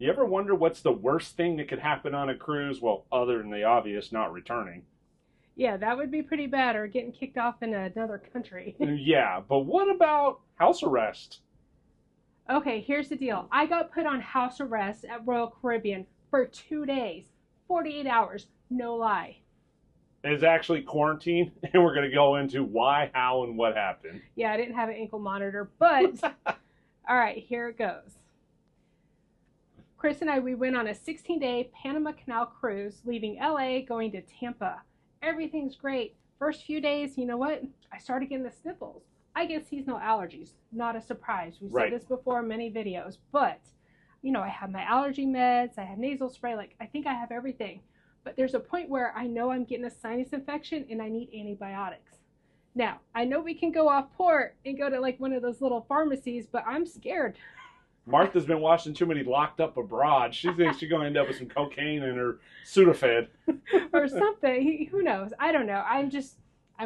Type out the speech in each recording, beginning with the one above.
You ever wonder what's the worst thing that could happen on a cruise? Well, other than the obvious, not returning. Yeah, that would be pretty bad, or getting kicked off in another country. Yeah, but what about house arrest? Okay, here's the deal. I got put on house arrest at Royal Caribbean for 2 days, 48 hours, no lie. It's actually quarantine, and we're going to go into why, how, and what happened. Yeah, I didn't have an ankle monitor, but all right, here it goes. Chris and I, we went on a 16-day Panama Canal cruise, leaving LA, going to Tampa. Everything's great. First few days, you know what? I started getting the sniffles. I get seasonal allergies. Not a surprise. We've said this before in many videos. But, you know, I have my allergy meds. I have nasal spray. Like, I think I have everything. But there's a point where I know I'm getting a sinus infection and I need antibiotics. Now, I know we can go off port and go to like one of those little pharmacies, but I'm scared. Martha's been watching too many Locked Up Abroad. She thinks she's going to end up with some cocaine in her Sudafed. Or something. Who knows? I don't know. I'm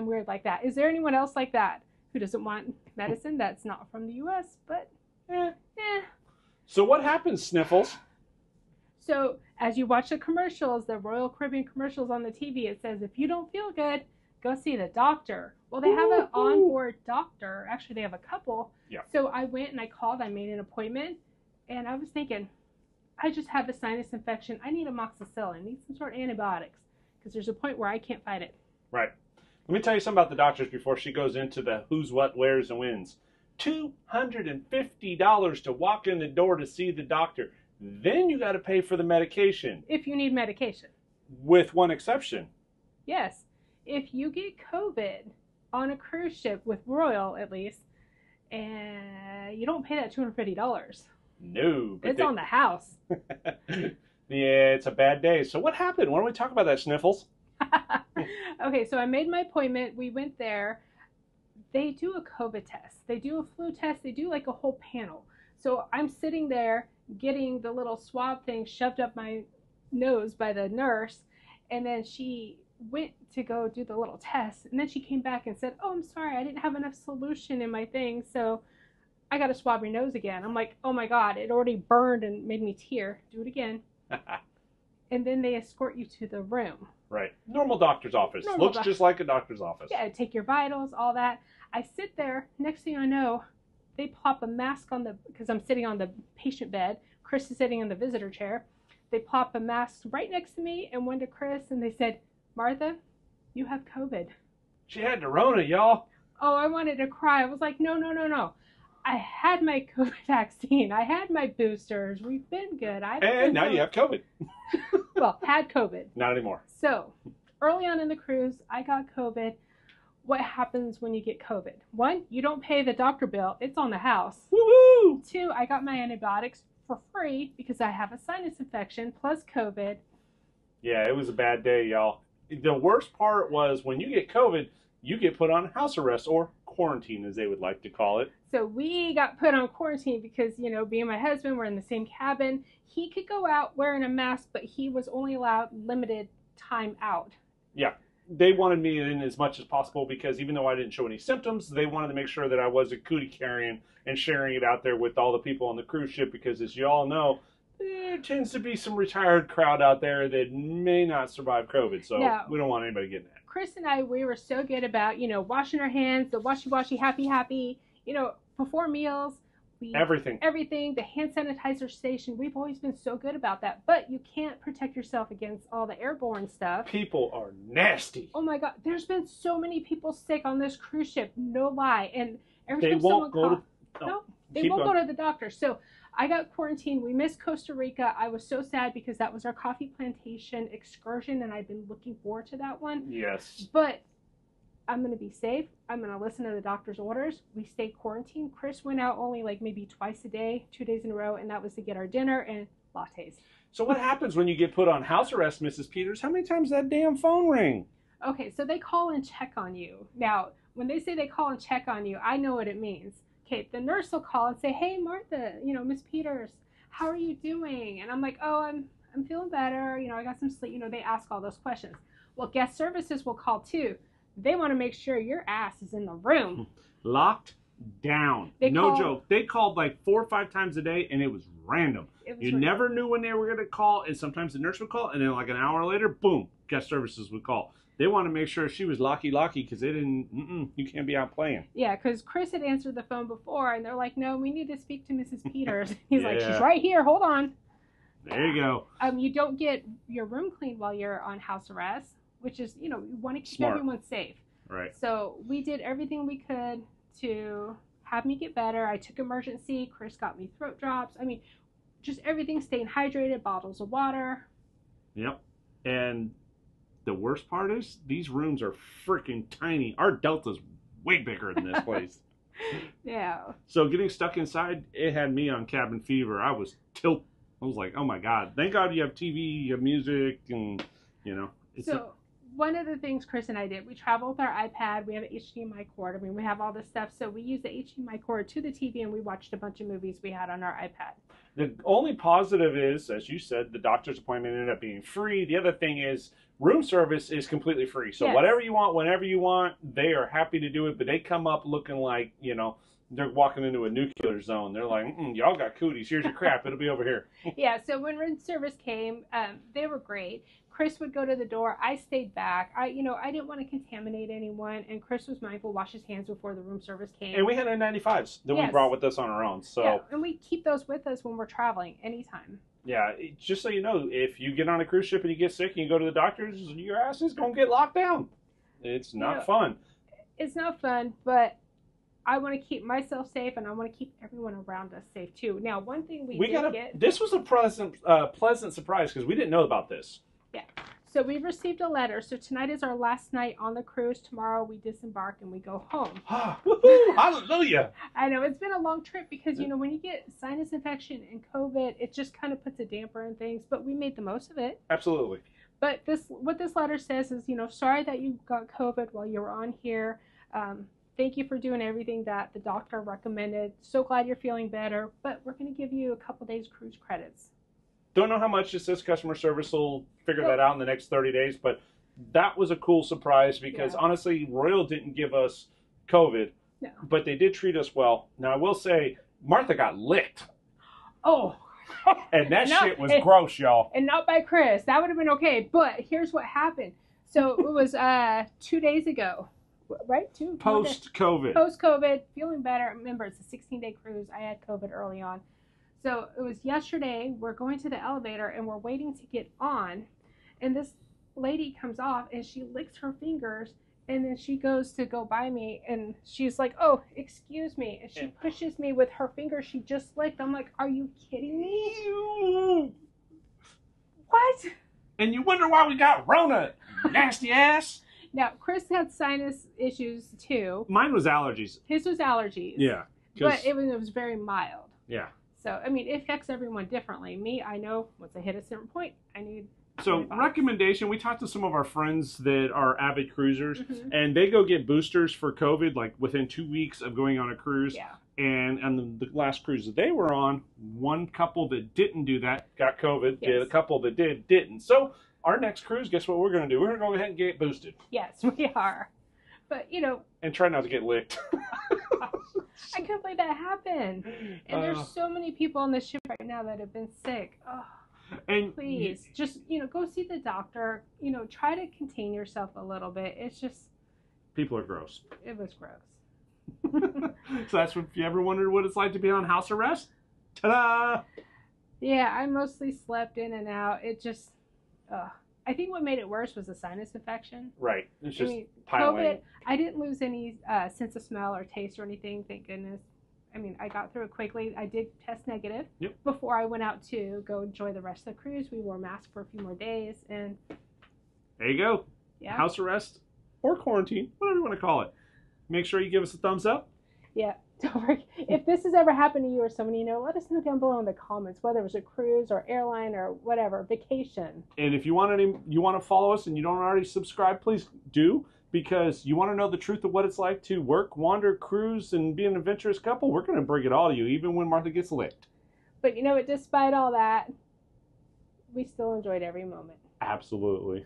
weird like that. Is there anyone else like that who doesn't want medicine that's not from the U.S., but So what happens, Sniffles? So as you watch the commercials, the Royal Caribbean commercials on the TV, it says, if you don't feel good, go see the doctor. Well, they have an onboard doctor. Actually, they have a couple. Yeah. So I went and I called. I made an appointment. And I was thinking, I just have a sinus infection. I need amoxicillin. I need some sort of antibiotics. Because there's a point where I can't fight it. Right. Let me tell you something about the doctors before she goes into the who's, what, where's, and wins. $250 to walk in the door to see the doctor. Then you got to pay for the medication. If you need medication. With one exception. Yes. If you get COVID on a cruise ship with Royal, at least, and you don't pay that $250. No. It's on the house. Yeah, it's a bad day. So what happened? Why don't we talk about that, Sniffles? Okay, so I made my appointment. We went there. They do a COVID test. They do a flu test. They do like a whole panel. So I'm sitting there getting the little swab thing shoved up my nose by the nurse, and then she went to go do the little test, and then she came back and said, oh, I'm sorry, I didn't have enough solution in my thing, so I got to swab your nose again. I'm like, oh my God, it already burned and made me tear. Do it again. And then they escort you to the room. Right. Normal doctor's office. Looks just like a doctor's office. Yeah, take your vitals, all that. I sit there. Next thing I know, they plop a mask on the, because I'm sitting on the patient bed. Chris is sitting in the visitor chair. They plop a mask right next to me and one to Chris, and they said, Martha, you have COVID. She had the Rona, y'all. Oh, I wanted to cry. I was like, no, no, no, no. I had my COVID vaccine. I had my boosters. We've been good. And now you have COVID. Well, had COVID. Not anymore. So, early on in the cruise, I got COVID. What happens when you get COVID? One, you don't pay the doctor bill. It's on the house. Woo-hoo! Two, I got my antibiotics for free because I have a sinus infection plus COVID. Yeah, it was a bad day, y'all. The worst part was when you get COVID, you get put on house arrest or quarantine, as they would like to call it. So we got put on quarantine because, you know, me and my husband were in the same cabin. He could go out wearing a mask, but he was only allowed limited time out. Yeah. They wanted me in as much as possible because even though I didn't show any symptoms, they wanted to make sure that I wasn't cootie carrying and sharing it out there with all the people on the cruise ship because, as you all know, there tends to be some retired crowd out there that may not survive COVID, so we don't want anybody getting that. Chris and I, we were so good about, you know, washing our hands, the washy-washy, happy, you know, before meals. Everything, the hand sanitizer station, we've always been so good about that. But you can't protect yourself against all the airborne stuff. People are nasty. Oh my God, there's been so many people sick on this cruise ship, no lie. And every time they won't go to the doctor. So I got quarantined. We missed Costa Rica. I was so sad because that was our coffee plantation excursion, and I've been looking forward to that one. Yes. But I'm going to be safe. I'm going to listen to the doctor's orders. We stayed quarantined. Chris went out only like maybe twice a day, 2 days in a row, and that was to get our dinner and lattes. So what happens when you get put on house arrest, Mrs. Peters? How many times does that damn phone ring? Okay, so they call and check on you. Now, when they say they call and check on you, I know what it means. Okay, the nurse will call and say, hey, Martha, you know, Miss Peters, how are you doing? And I'm like, oh, I'm feeling better. You know, I got some sleep. You know, they ask all those questions. Well, guest services will call too. They want to make sure your ass is in the room. Locked down. No joke. They called like 4 or 5 times a day, and it was random. You never knew when they were going to call, and sometimes the nurse would call, and then like an hour later, boom, guest services would call. They want to make sure she was locky because they didn't, you can't be out playing. Yeah, because Chris had answered the phone before, and they're like, no, we need to speak to Mrs. Peters. He's like, she's right here, hold on. There you go. You don't get your room cleaned while you're on house arrest, which is, you want to keep everyone safe. Right. So we did everything we could to have me get better. I took emergency. Chris got me throat drops. I mean, just everything, staying hydrated, bottles of water. Yep. And the worst part is these rooms are freaking tiny. Our Delta's way bigger than this place. Yeah. So getting stuck inside, it had me on cabin fever. I was like, oh my God. Thank God you have TV, you have music, and, one of the things Chris and I did, we travel with our iPad. We have an HDMI cord. I mean, we have all this stuff. So we use the HDMI cord to the TV, and we watched a bunch of movies we had on our iPad. The only positive is, as you said, the doctor's appointment ended up being free. The other thing is room service is completely free. So whatever you want, whenever you want, they are happy to do it. But they come up looking like, they're walking into a nuclear zone. They're like, y'all got cooties. Here's your crap. It'll be over here. Yeah, so when room service came, they were great. Chris would go to the door. I stayed back. I didn't want to contaminate anyone, and Chris was mindful, wash his hands before the room service came. And we had N95s that we brought with us on our own. So yeah, and we keep those with us when we're traveling anytime. Yeah, just so you know, if you get on a cruise ship and you get sick and you go to the doctors, your ass is going to get locked down. It's not fun. It's not fun, but I want to keep myself safe, and I want to keep everyone around us safe, too. Now, one thing we did get... This was a pleasant surprise, because we didn't know about this. Yeah. So we received a letter. So tonight is our last night on the cruise. Tomorrow we disembark and we go home. Woohoo! Hallelujah! I know. It's been a long trip because, when you get sinus infection and COVID, it just kind of puts a damper in things. But we made the most of it. Absolutely. But what this letter says is, sorry that you got COVID while you were on here. Thank you for doing everything that the doctor recommended. So glad you're feeling better. But we're going to give you a couple days cruise credits. Don't know how much it says customer service will figure that out in the next 30 days, but that was a cool surprise because honestly, Royal didn't give us COVID, but they did treat us well. Now, I will say, Martha got licked. Oh. And that shit was gross, y'all. And not by Chris. That would have been okay, but here's what happened. So it was 2 days ago, right? Post-COVID. Post-COVID, feeling better. Remember, it's a 16-day cruise. I had COVID early on. So it was yesterday, we're going to the elevator and we're waiting to get on, and this lady comes off and she licks her fingers, and then she goes to go by me and she's like, oh, excuse me, and she pushes me with her finger she just licked. I'm like, are you kidding me? What? And you wonder why we got Rona, nasty ass. Now, Chris had sinus issues too. Mine was allergies. His was allergies. Yeah. But it was very mild. Yeah. So, I mean, it affects everyone differently. Me, I know once I hit a certain point, I need... So, recommendation, we talked to some of our friends that are avid cruisers, and they go get boosters for COVID, like, within 2 weeks of going on a cruise. Yeah. And on the last cruise that they were on, one couple that didn't do that got COVID. Yes. The couple that didn't. So, our next cruise, guess what we're going to do? We're going to go ahead and get boosted. Yes, we are. But, And try not to get licked. I couldn't believe that happened. And there's so many people on the ship right now that have been sick. Oh, and please, just, go see the doctor. Try to contain yourself a little bit. It's just... People are gross. It was gross. So that's if you ever wondered what it's like to be on house arrest. Ta-da! Yeah, I mostly slept in and out. It just... I think what made it worse was the sinus infection. Right. It's just piling. COVID, I didn't lose any sense of smell or taste or anything, thank goodness. I mean, I got through it quickly. I did test negative before I went out to go enjoy the rest of the cruise. We wore masks for a few more days, and... There you go. Yeah. House arrest or quarantine, whatever you want to call it. Make sure you give us a thumbs up. Yeah. Don't forget, if this has ever happened to you or someone you know, let us know down below in the comments, whether it was a cruise or airline or whatever, vacation. And if you want to follow us and you don't already subscribe, please do, because you want to know the truth of what it's like to work, wander, cruise, and be an adventurous couple. We're going to bring it all to you, even when Martha gets licked. But despite all that, we still enjoyed every moment. Absolutely.